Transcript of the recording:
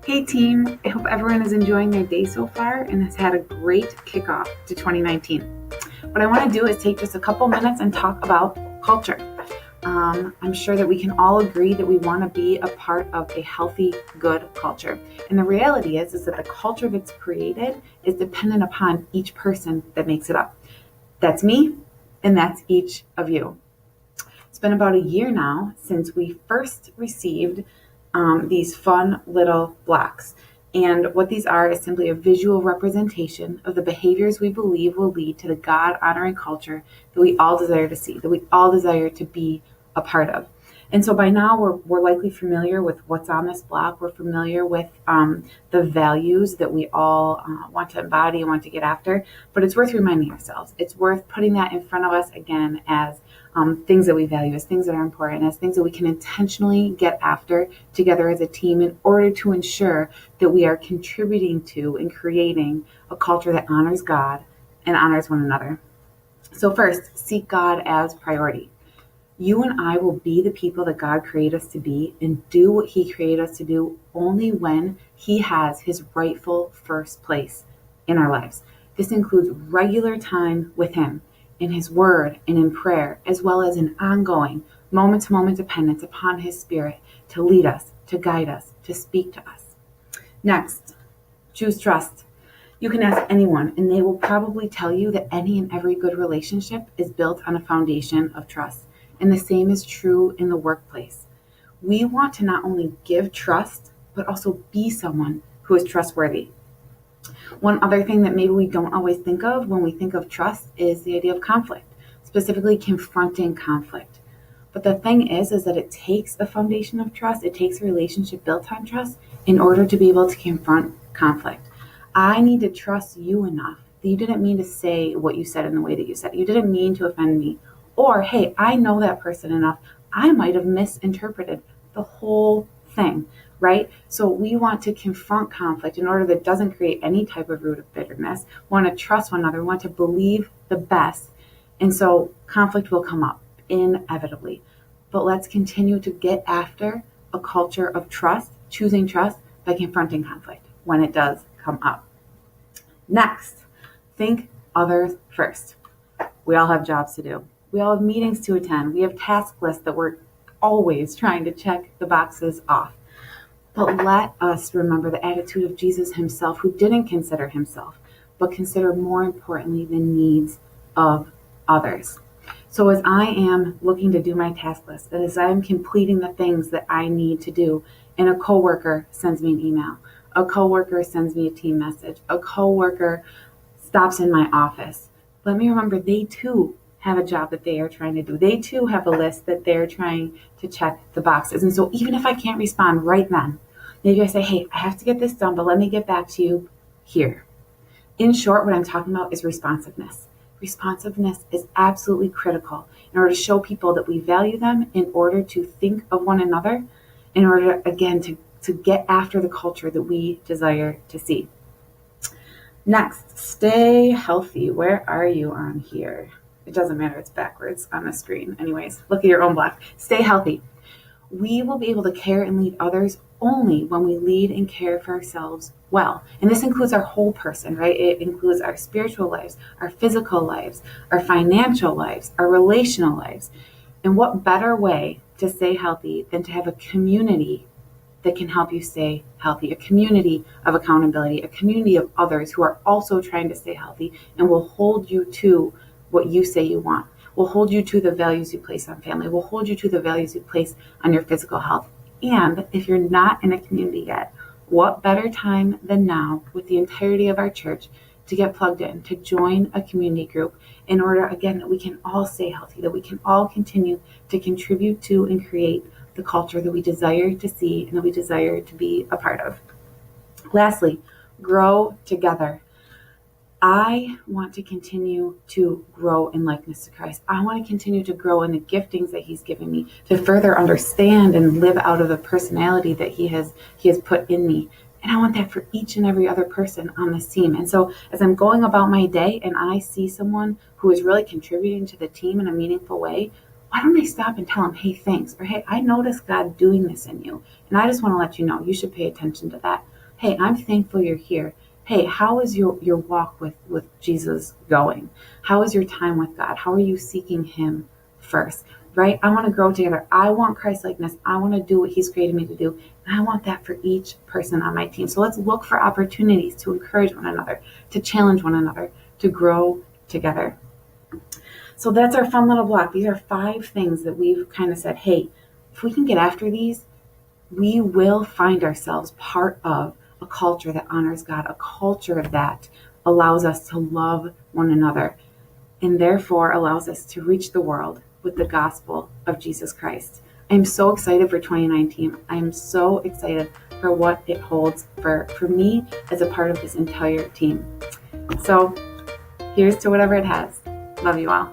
Hey team, I hope everyone is enjoying their day so far and has had a great kickoff to 2019. What I want to do is take just a couple minutes and talk about culture. I'm sure that we can all agree that we want to be a part of a healthy, good culture. And the reality is that the culture that's created is dependent upon each person that makes it up. That's me, and that's each of you. It's been about a year now since we first received these fun little blocks. And what these are is simply a visual representation of the behaviors we believe will lead to the God honoring culture that we all desire to see, that we all desire to be a part of. And so by now, we're likely familiar with what's on this block. We're familiar with the values that we all want to embody and want to get after. But it's worth reminding ourselves. It's worth putting that in front of us again as things that we value, as things that are important, as things that we can intentionally get after together as a team in order to ensure that we are contributing to and creating a culture that honors God and honors one another. So first, seek God as priority. You and I will be the people that God created us to be and do what He created us to do only when He has His rightful first place in our lives. This includes regular time with Him, in His Word and in prayer, as well as an ongoing moment to moment dependence upon His Spirit to lead us, to guide us, to speak to us. Next, choose trust. You can ask anyone, and they will probably tell you that any and every good relationship is built on a foundation of trust. And the same is true in the workplace. We want to not only give trust, but also be someone who is trustworthy. One other thing that maybe we don't always think of when we think of trust is the idea of conflict, specifically confronting conflict. But the thing is that it takes a foundation of trust, it takes a relationship built on trust in order to be able to confront conflict. I need to trust you enough that you didn't mean to say what you said in the way that you said it. You didn't mean to offend me. Or, hey, I know that person enough. I might have misinterpreted the whole thing, right? So we want to confront conflict in order that doesn't create any type of root of bitterness. We want to trust one another. We want to believe the best. And so conflict will come up inevitably. But let's continue to get after a culture of trust, choosing trust by confronting conflict when it does come up. Next, think others first. We all have jobs to do. We all have meetings to attend. We have task lists that we're always trying to check the boxes off. But let us remember the attitude of Jesus Himself, who didn't consider Himself, but consider more importantly the needs of others. So as I am looking to do my task list, and as I'm completing the things that I need to do, and a coworker sends me an email, a coworker sends me a team message, a coworker stops in my office, let me remember they too have a job that they are trying to do. They too have a list that they're trying to check the boxes. And so even if I can't respond right then, maybe I say, hey, I have to get this done, but let me get back to you here. In short, what I'm talking about is responsiveness. Responsiveness is absolutely critical in order to show people that we value them, in order to think of one another, in order, again, to get after the culture that we desire to see. Next, stay healthy. Where are you on here? It doesn't matter, it's backwards on the screen. Anyways, look at your own block. Stay healthy. We will be able to care and lead others only when we lead and care for ourselves well. And this includes our whole person, right? It includes our spiritual lives, our physical lives, our financial lives, our relational lives. And what better way to stay healthy than to have a community that can help you stay healthy, a community of accountability, a community of others who are also trying to stay healthy and will hold you to what you say you want. Will hold you to the values you place on family. Will hold you to the values you place on your physical health. And if you're not in a community yet, what better time than now with the entirety of our church to get plugged in, to join a community group in order, again, that we can all stay healthy, that we can all continue to contribute to and create the culture that we desire to see and that we desire to be a part of. Lastly, grow together. I want to continue to grow in likeness to Christ. I want to continue to grow in the giftings that He's given me to further understand and live out of the personality that He has put in me. And I want that for each and every other person on this team. And so as I'm going about my day and I see someone who is really contributing to the team in a meaningful way, why don't I stop and tell them, hey, thanks, or hey, I noticed God doing this in you, and I just want to let you know you should pay attention to that. Hey, I'm thankful you're here. Hey, how is your walk with Jesus going? How is your time with God? How are you seeking him first? Right? I want to grow together. I want Christ likeness. I want to do what he's created me to do. And I want that for each person on my team. So let's look for opportunities to encourage one another, to challenge one another, to grow together. So that's our fun little block. These are 5 things that we've kind of said, hey, if we can get after these, we will find ourselves part of a culture that honors God, a culture that allows us to love one another, and therefore allows us to reach the world with the gospel of Jesus Christ. I'm so excited for 2019. I'm so excited for what it holds for me as a part of this entire team. So here's to whatever it has. Love you all.